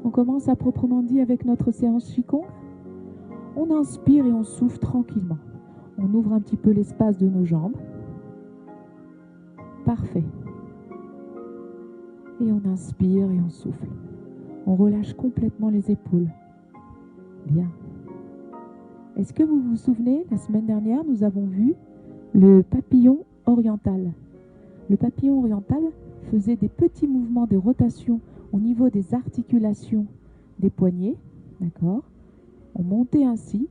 On commence à proprement dit avec notre séance Qigong. On inspire et on souffle tranquillement. On ouvre un petit peu l'espace de nos jambes. Parfait. Et on inspire et on souffle. On relâche complètement les épaules. Bien. Est-ce que vous vous souvenez, la semaine dernière, nous avons vu le papillon oriental. Le papillon oriental faisait des petits mouvements de rotation au niveau des articulations des poignets. D'accord ? On montait ainsi.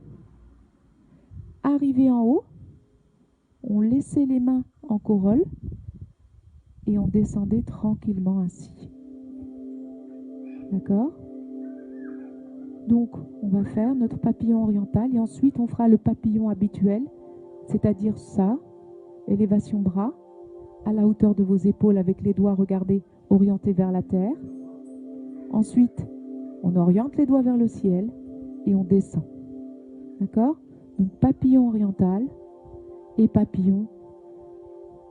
Arrivé en haut, on laissait les mains en corolle et on descendait tranquillement ainsi. D'accord ? Donc, on va faire notre papillon oriental et ensuite on fera le papillon habituel, c'est-à-dire ça, élévation bras, à la hauteur de vos épaules avec les doigts, regardez, orientés vers la terre. Ensuite, on oriente les doigts vers le ciel et on descend. D'accord ? Donc, papillon oriental et papillon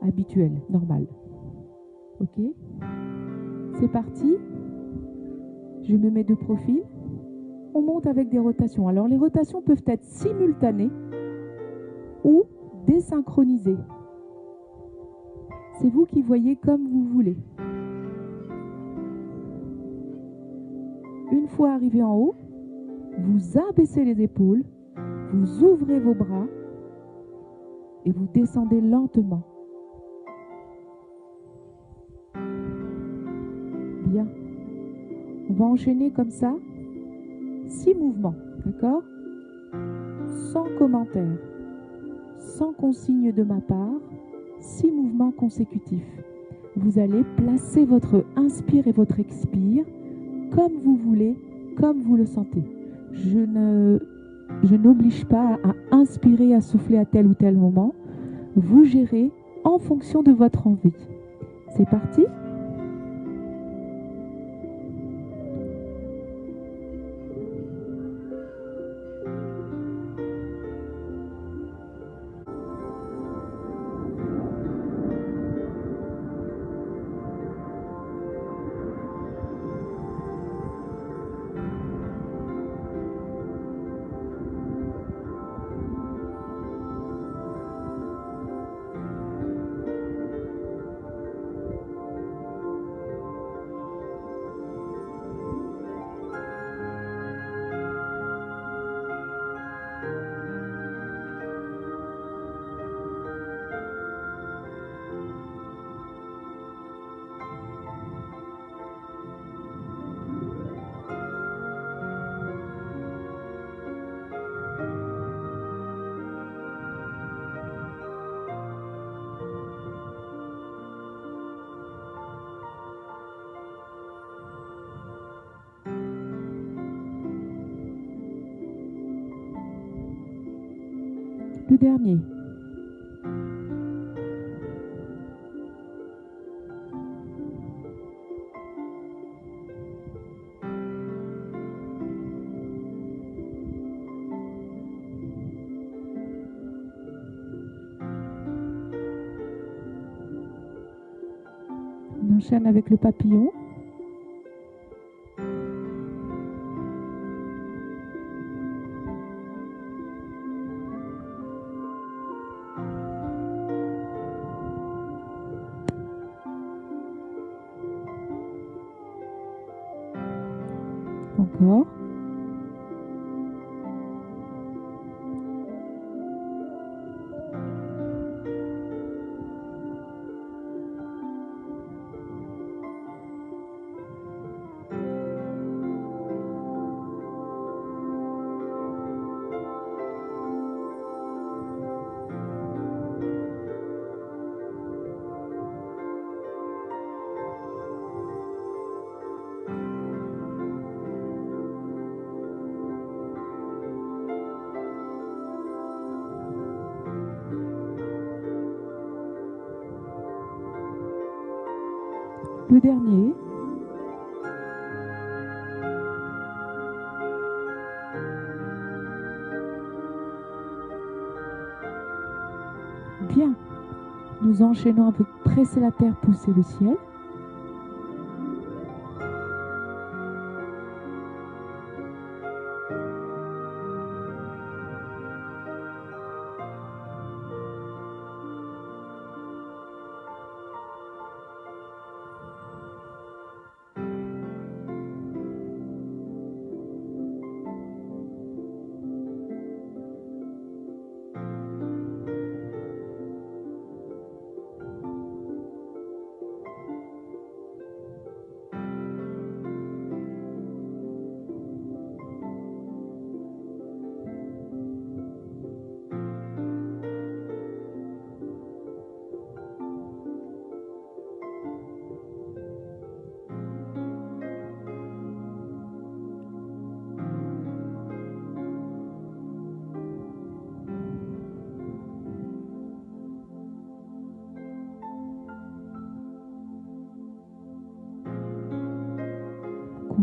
habituel, normal. Ok ? C'est parti. Je me mets de profil. On monte avec des rotations. Alors, les rotations peuvent être simultanées ou désynchronisées. C'est vous qui voyez comme vous voulez. Une fois arrivé en haut, vous abaissez les épaules, vous ouvrez vos bras et vous descendez lentement. Bien. On va enchaîner comme ça 6 mouvements, d'accord ? Sans commentaire, sans consigne de ma part, 6 mouvements consécutifs. Vous allez placer votre inspire et votre expire comme vous voulez, comme vous le sentez. Je n'oblige pas à inspirer, à souffler à tel ou tel moment. Vous gérez en fonction de votre envie. C'est parti ? Le dernier. On enchaîne avec le papillon. Encore. Le dernier. Bien. Nous enchaînons avec presser la terre, pousser le ciel.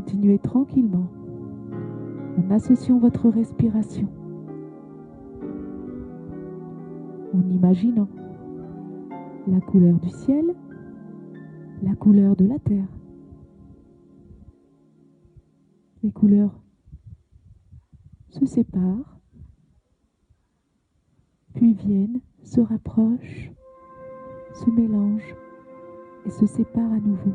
continuez tranquillement en associant votre respiration, en imaginant la couleur du ciel, la couleur de la terre. Les couleurs se séparent, puis viennent, se rapprochent, se mélangent et se séparent à nouveau.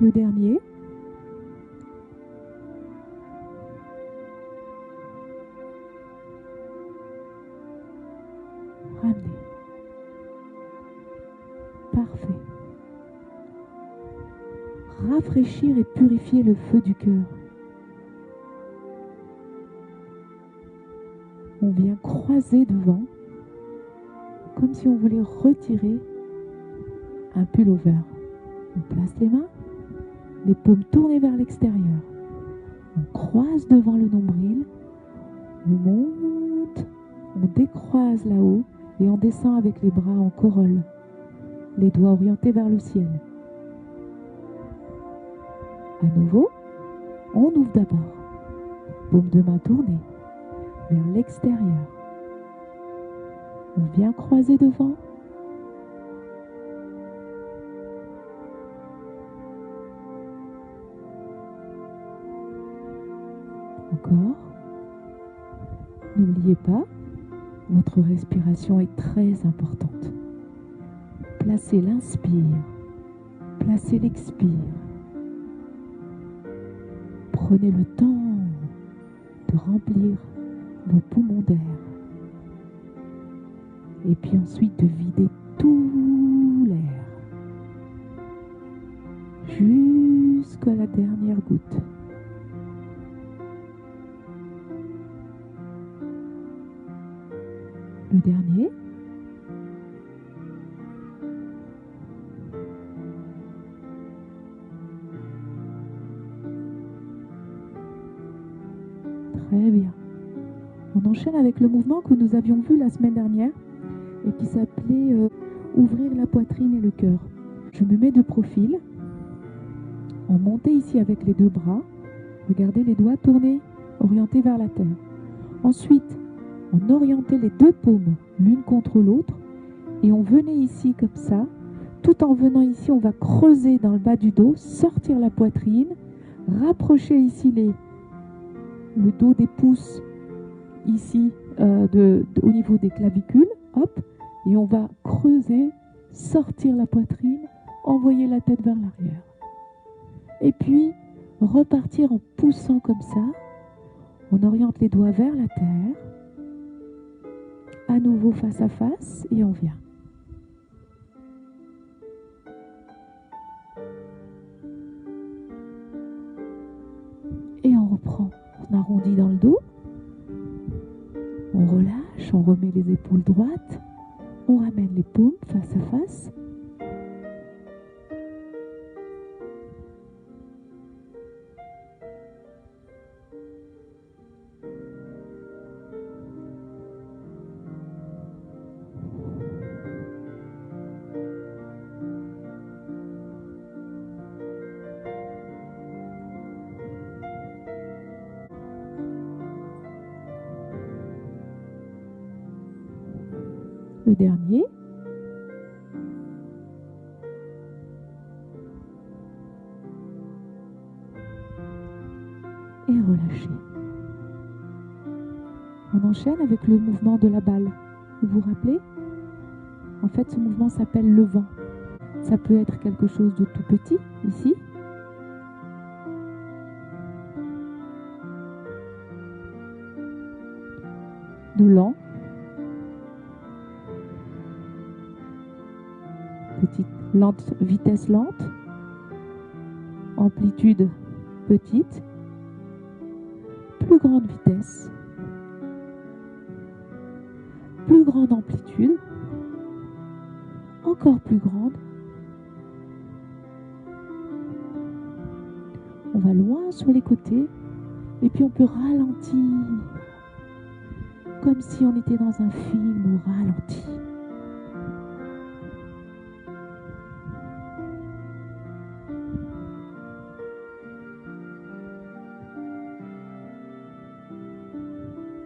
Le dernier. Ramenez. Parfait. Rafraîchir et purifier le feu du cœur. On vient croiser devant, comme si on voulait retirer un pullover. On place les mains, les paumes tournées vers l'extérieur. On croise devant le nombril, on monte, on décroise là-haut et on descend avec les bras en corolle, les doigts orientés vers le ciel. À nouveau, on ouvre d'abord, paume de main tournée vers l'extérieur. On vient croiser devant. Encore. N'oubliez pas, votre respiration est très importante. Placez l'inspire, placez l'expire. Prenez le temps de remplir vos poumons d'air. Et puis ensuite de vider tout l'air jusqu'à la dernière goutte. Le dernier. Très bien. On enchaîne avec le mouvement que nous avions vu la semaine dernière et qui s'appelait ouvrir la poitrine et le cœur. Je me mets de profil, en montée ici avec les deux bras. Regardez les doigts tournés, orientés vers la terre. Ensuite, on orientait les deux paumes l'une contre l'autre et on venait ici comme ça. Tout en venant ici, on va creuser dans le bas du dos, sortir la poitrine, rapprocher ici le dos des pouces ici au niveau des clavicules, hop, et on va creuser, sortir la poitrine, envoyer la tête vers l'arrière. Et puis, repartir en poussant comme ça. On oriente les doigts vers la terre. À nouveau face à face et on vient. Et on reprend. On arrondit dans le dos. On relâche, on remet les épaules droites. On ramène les paumes face à face. Le dernier. Et relâchez. On enchaîne avec le mouvement de la balle. Vous vous rappelez? En fait, ce mouvement s'appelle le vent. Ça peut être quelque chose de tout petit, ici. De lent. Vitesse lente, amplitude petite, plus grande vitesse, plus grande amplitude, encore plus grande. On va loin sur les côtés Et puis on peut ralentir, comme si on était dans un film au ralenti.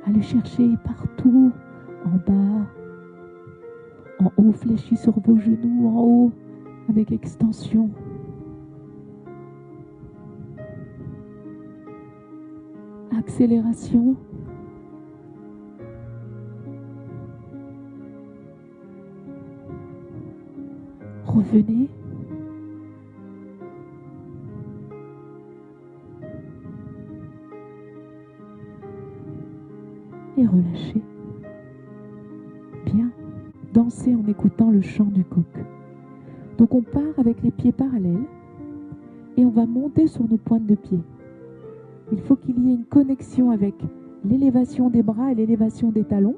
Allez chercher partout, en bas, en haut, fléchis sur vos genoux, en haut, avec extension. Accélération. Revenez. Et relâchez. Bien. Dansez en écoutant le chant du coq. Donc on part avec les pieds parallèles et on va monter sur nos pointes de pied. Il faut qu'il y ait une connexion avec l'élévation des bras et l'élévation des talons.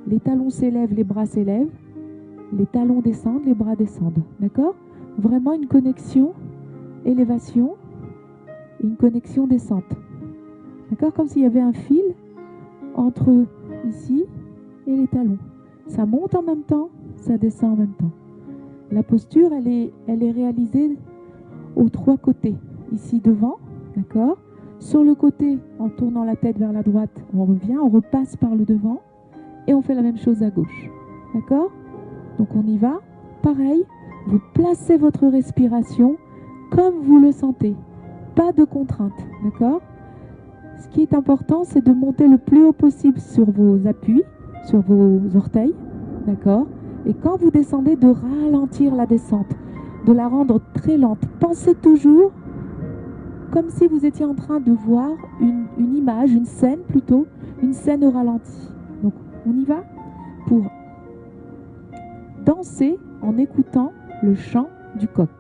Les talons s'élèvent, les bras s'élèvent. Les talons descendent, les bras descendent. D'accord? Vraiment une connexion élévation et une connexion descente. D'accord? Comme s'il y avait un fil entre ici et les talons. Ça monte en même temps, ça descend en même temps. La posture, elle est réalisée aux trois côtés. Ici devant, d'accord? Sur le côté, en tournant la tête vers la droite, on revient, on repasse par le devant et on fait la même chose à gauche. D'accord? Donc on y va. Pareil, vous placez votre respiration comme vous le sentez. Pas de contrainte, d'accord? Ce qui est important, c'est de monter le plus haut possible sur vos appuis, sur vos orteils, d'accord? Et quand vous descendez, de ralentir la descente, de la rendre très lente. Pensez toujours comme si vous étiez en train de voir une image, une scène plutôt, une scène au ralenti. Donc on y va pour danser en écoutant le chant du coq.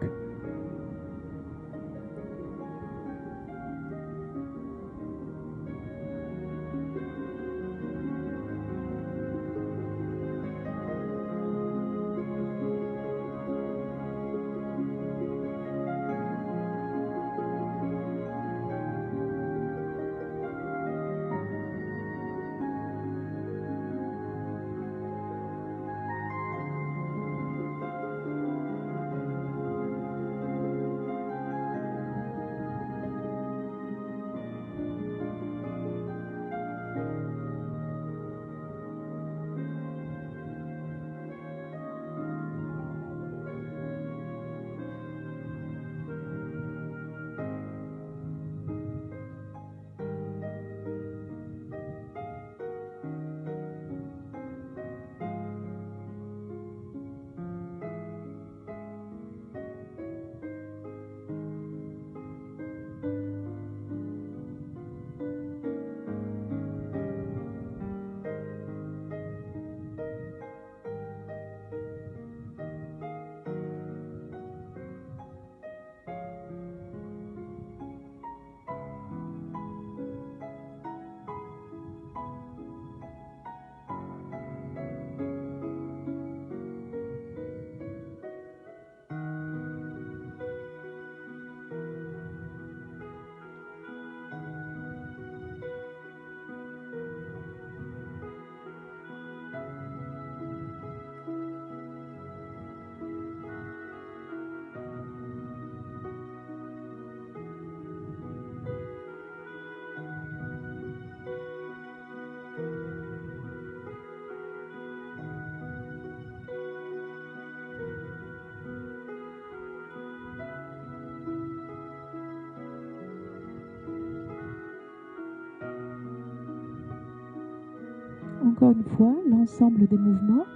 Encore une fois, l'ensemble des mouvements.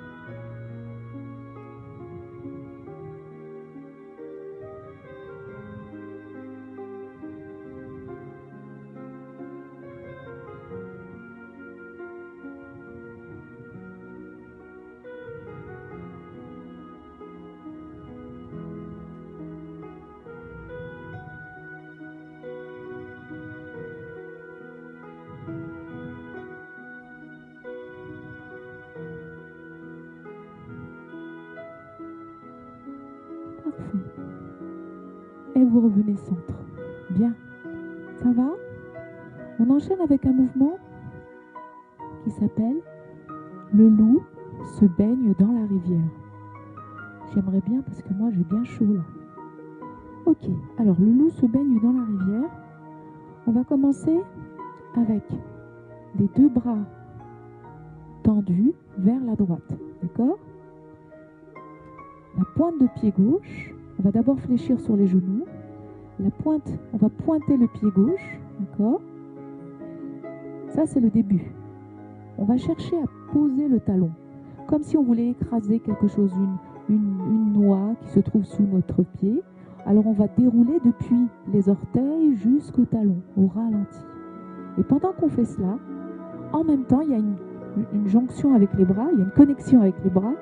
Parfait. Et vous revenez centre. Bien. Ça va? On enchaîne avec un mouvement qui s'appelle le loup se baigne dans la rivière. J'aimerais bien parce que moi j'ai bien chaud là. Ok, alors le loup se baigne dans la rivière. On va commencer avec les deux bras tendus vers la droite, d'accord? La pointe de pied gauche, on va d'abord fléchir sur les genoux. La pointe, on va pointer le pied gauche, d'accord? Ça c'est le début. On va chercher à poser le talon, comme si on voulait écraser quelque chose, une noix qui se trouve sous notre pied. Alors on va dérouler depuis les orteils jusqu'au talon, au ralenti. Et pendant qu'on fait cela, en même temps, il y a une jonction avec les bras, il y a une connexion avec les bras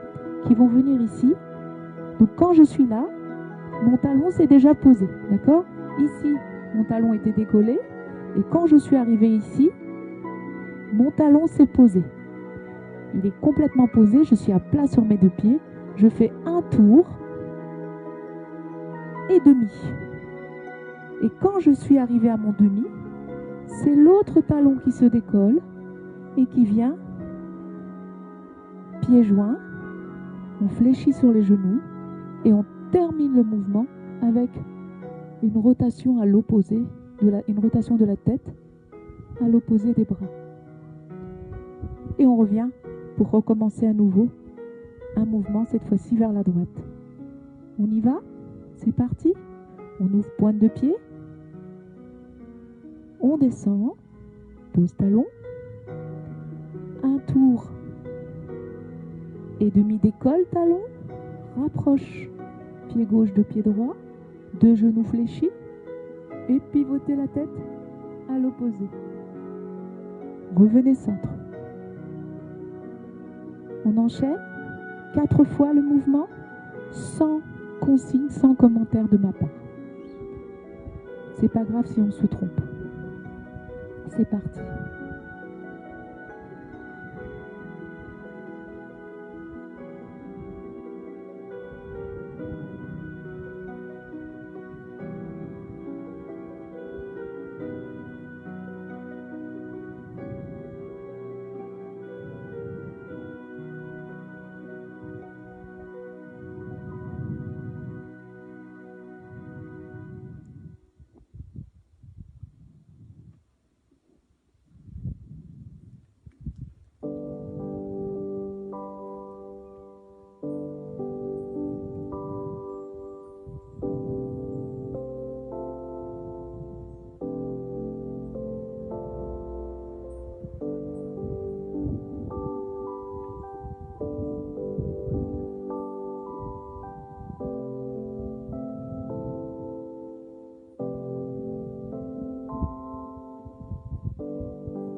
qui vont venir ici. Donc quand je suis là, mon talon s'est déjà posé, d'accord? Ici, mon talon était décollé. Et quand je suis arrivé ici, mon talon s'est posé. Il est complètement posé, je suis à plat sur mes deux pieds. Je fais un tour et demi. Et quand je suis arrivé à mon demi, c'est l'autre talon qui se décolle et qui vient, pieds joints, on fléchit sur les genoux et on termine le mouvement avec une rotation à l'opposé, une rotation de la tête à l'opposé des bras. Et on revient pour recommencer à nouveau un mouvement, cette fois-ci vers la droite. On y va? C'est parti. On ouvre pointe de pied. On descend. Pose talon. Un tour. Et demi décolle talon. Rapproche pied gauche de pied droit. Deux genoux fléchis. Et pivotez la tête à l'opposé. Revenez centre. On enchaîne 4 fois le mouvement sans consigne, sans commentaire de ma part. C'est pas grave si on se trompe. C'est parti.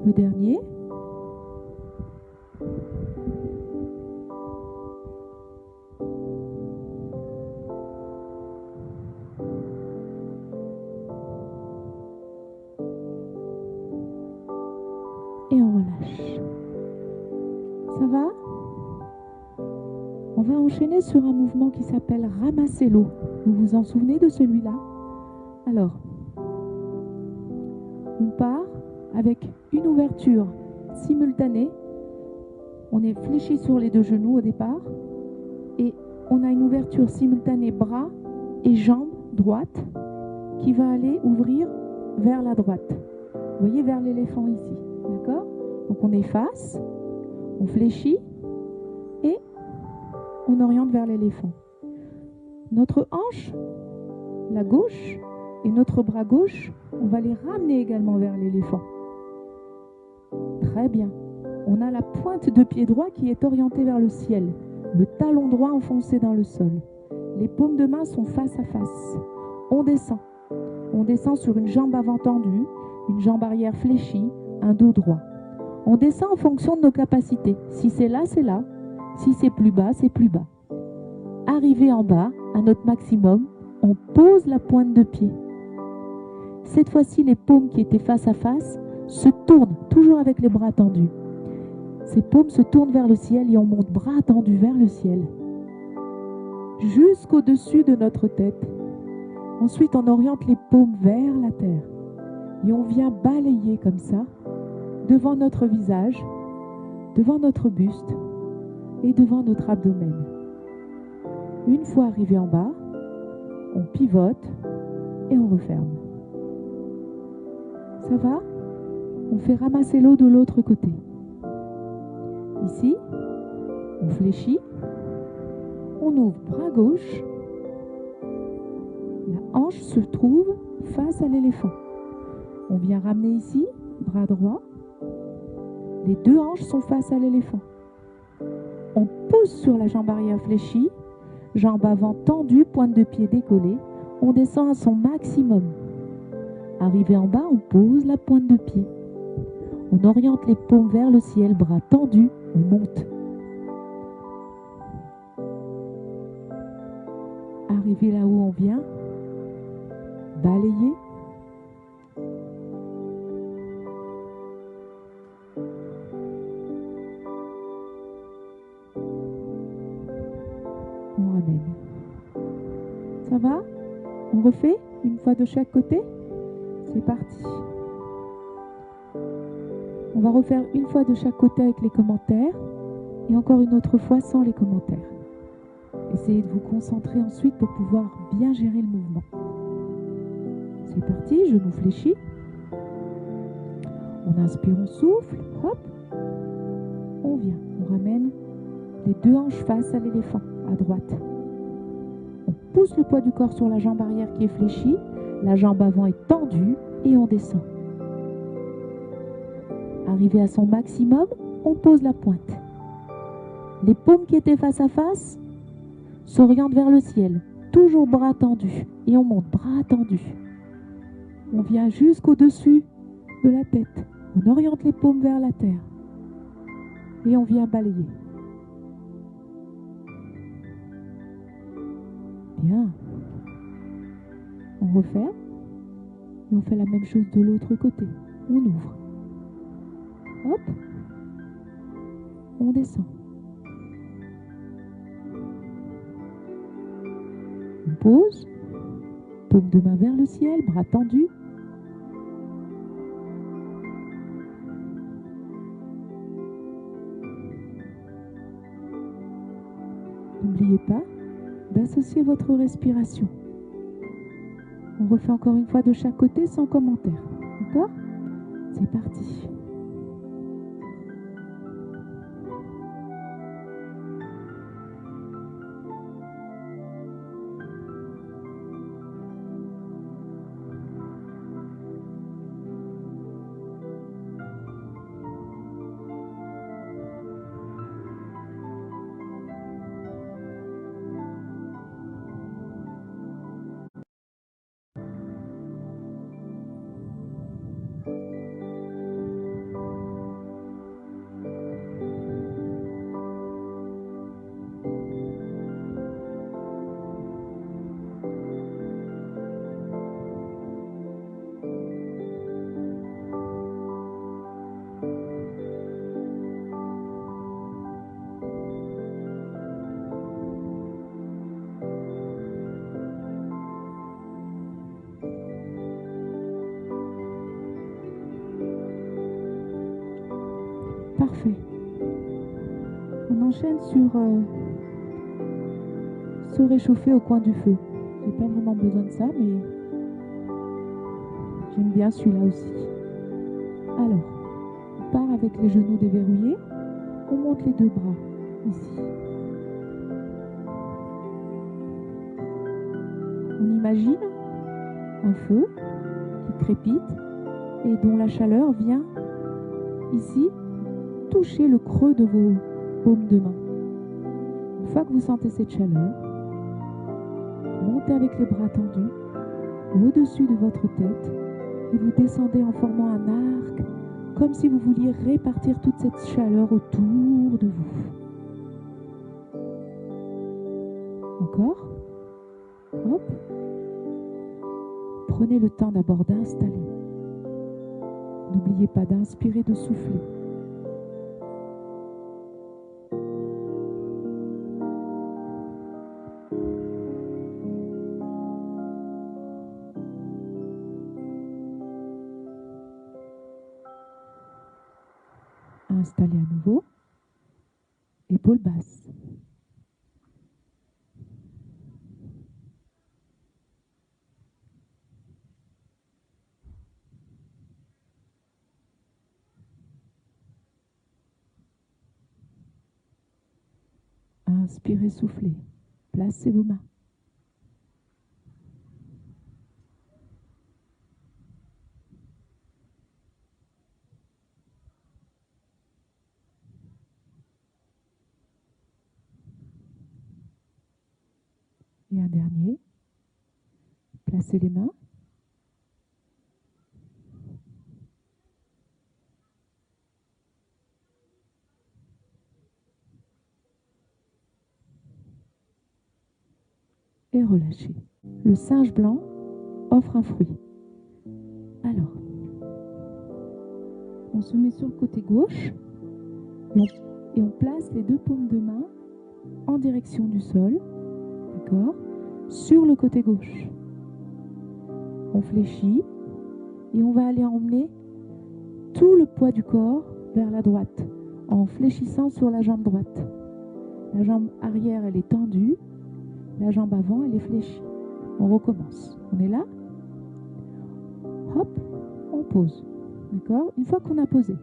Le dernier. Et on relâche. Ça va? On va enchaîner sur un mouvement qui s'appelle ramasser l'eau. Vous vous en souvenez de celui-là? Alors, on part avec une ouverture simultanée. On est fléchi sur les deux genoux au départ et on a une ouverture simultanée bras et jambes droite qui va aller ouvrir vers la droite. Vous voyez, vers l'éléphant ici, d'accord? Donc on efface, on fléchit et on oriente vers l'éléphant. Notre hanche, la gauche, et notre bras gauche, on va les ramener également vers l'éléphant. Très bien. On a la pointe de pied droit qui est orientée vers le ciel. Le talon droit enfoncé dans le sol. Les paumes de main sont face à face. On descend. On descend sur une jambe avant tendue, une jambe arrière fléchie, un dos droit. On descend en fonction de nos capacités. Si c'est là, c'est là. Si c'est plus bas, c'est plus bas. Arrivé en bas, à notre maximum, on pose la pointe de pied. Cette fois-ci, les paumes qui étaient face à face se tournent, toujours avec les bras tendus. Ces paumes se tournent vers le ciel et on monte bras tendus vers le ciel. Jusqu'au-dessus de notre tête. Ensuite, on oriente les paumes vers la terre et on vient balayer comme ça devant notre visage, devant notre buste et devant notre abdomen. Une fois arrivé en bas, on pivote et on referme. Ça va? On fait ramasser l'eau de l'autre côté. Ici, on fléchit, on ouvre bras gauche, la hanche se trouve face à l'éléphant. On vient ramener ici, bras droit, les deux hanches sont face à l'éléphant. On pousse sur la jambe arrière fléchie, jambe avant tendue, pointe de pied décollée, on descend à son maximum. Arrivé en bas, on pose la pointe de pied. On oriente les paumes vers le ciel, bras tendus, on monte. Arrivé là où on vient, balayer. On ramène. Ça va? On refait une fois de chaque côté? C'est parti. On va refaire une fois de chaque côté avec les commentaires et encore une autre fois sans les commentaires. Essayez de vous concentrer ensuite pour pouvoir bien gérer le mouvement. C'est parti, genou fléchi. On inspire, on souffle, hop. On vient, on ramène les deux hanches face à l'éléphant, à droite. On pousse le poids du corps sur la jambe arrière qui est fléchie, la jambe avant est tendue et on descend. Arrivé à son maximum, on pose la pointe. Les paumes qui étaient face à face s'orientent vers le ciel, toujours bras tendus, et on monte, bras tendus. On vient jusqu'au-dessus de la tête. On oriente les paumes vers la terre. Et on vient balayer. Bien. On referme. Et on fait la même chose de l'autre côté. On ouvre. Hop. On descend. On pose. Paume de main vers le ciel, bras tendus. N'oubliez pas d'associer votre respiration. On refait encore une fois de chaque côté sans commentaire. D'accord? C'est parti. Parfait. On enchaîne sur se réchauffer au coin du feu. J'ai pas vraiment besoin de ça, mais j'aime bien celui-là aussi. Alors, on part avec les genoux déverrouillés. On monte les deux bras ici. On imagine un feu qui crépite et dont la chaleur vient ici toucher le creux de vos paumes de main. Une fois que vous sentez cette chaleur, montez avec les bras tendus au-dessus de votre tête et vous descendez en formant un arc, comme si vous vouliez répartir toute cette chaleur autour de vous. Encore. Hop. Prenez le temps d'abord d'installer. N'oubliez pas d'inspirer, de souffler. installer à nouveau. Épaules basses. Inspirez, soufflez. Placez vos mains. Et un dernier. Placez les mains. Et relâchez. Le singe blanc offre un fruit. Alors, on se met sur le côté gauche et on place les deux paumes de main en direction du sol, d'accord, sur le côté gauche. On fléchit et on va aller emmener tout le poids du corps vers la droite en fléchissant sur la jambe droite. La jambe arrière, elle est tendue. La jambe avant, elle est fléchie. On recommence. On est là. Hop, on pose. D'accord? Une fois qu'on a posé,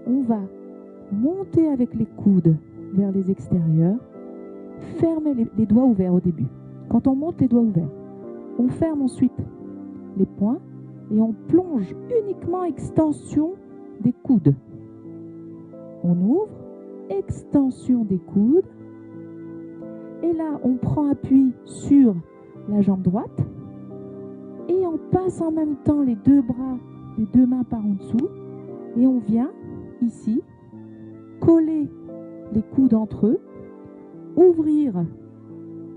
on va monter avec les coudes vers les extérieurs. Fermer les doigts ouverts au début. Quand on monte les doigts ouverts, on ferme ensuite les poings et on plonge uniquement extension des coudes. On ouvre, extension des coudes. Et là, on prend appui sur la jambe droite et on passe en même temps les deux bras, les deux mains par en dessous et on vient ici coller les coudes entre eux, ouvrir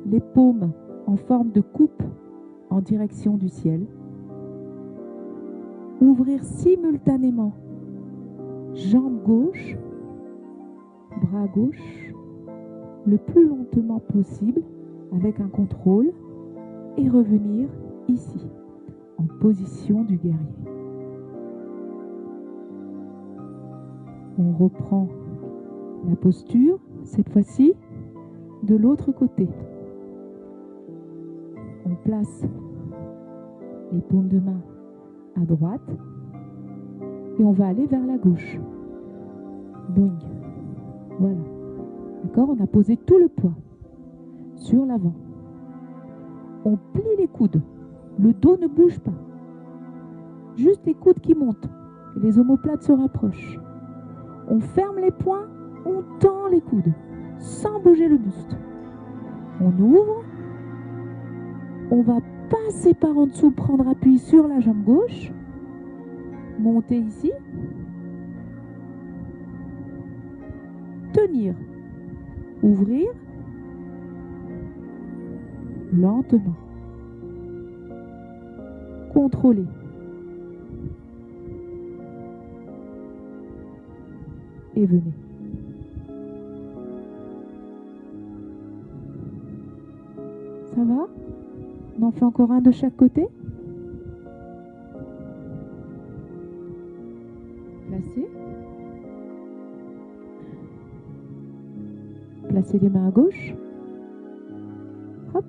les paumes en forme de coupe en direction du ciel, ouvrir simultanément jambe gauche, bras gauche, le plus lentement possible avec un contrôle et revenir ici en position du guerrier. On reprend la posture, cette fois-ci de l'autre côté. On place les paumes de main à droite et on va aller vers la gauche. Boing. Voilà. D'accord? On a posé tout le poids sur l'avant. On plie les coudes. Le dos ne bouge pas. Juste les coudes qui montent. Et les omoplates se rapprochent. On ferme les poings, on tend les coudes sans bouger le buste. On ouvre. On va passer par en dessous, prendre appui sur la jambe gauche. Monter ici. Tenir. Ouvrir lentement. Contrôler. Et venez. Ça va? On en fait encore un de chaque côté. Placez. Placez les mains à gauche. Hop.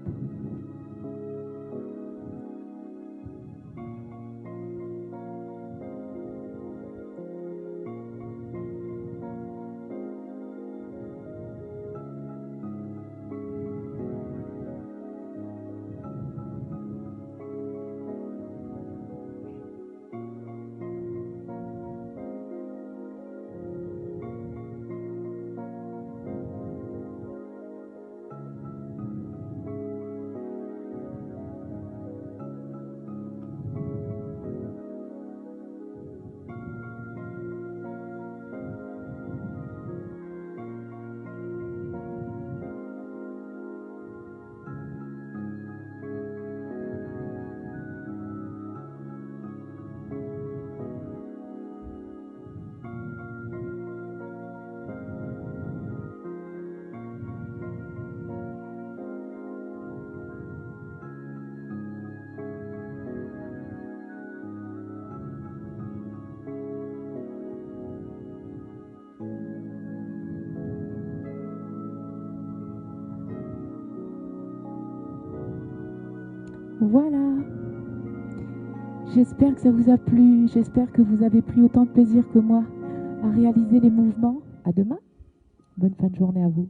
Voilà. J'espère que ça vous a plu. J'espère que vous avez pris autant de plaisir que moi à réaliser les mouvements. À demain. Bonne fin de journée à vous.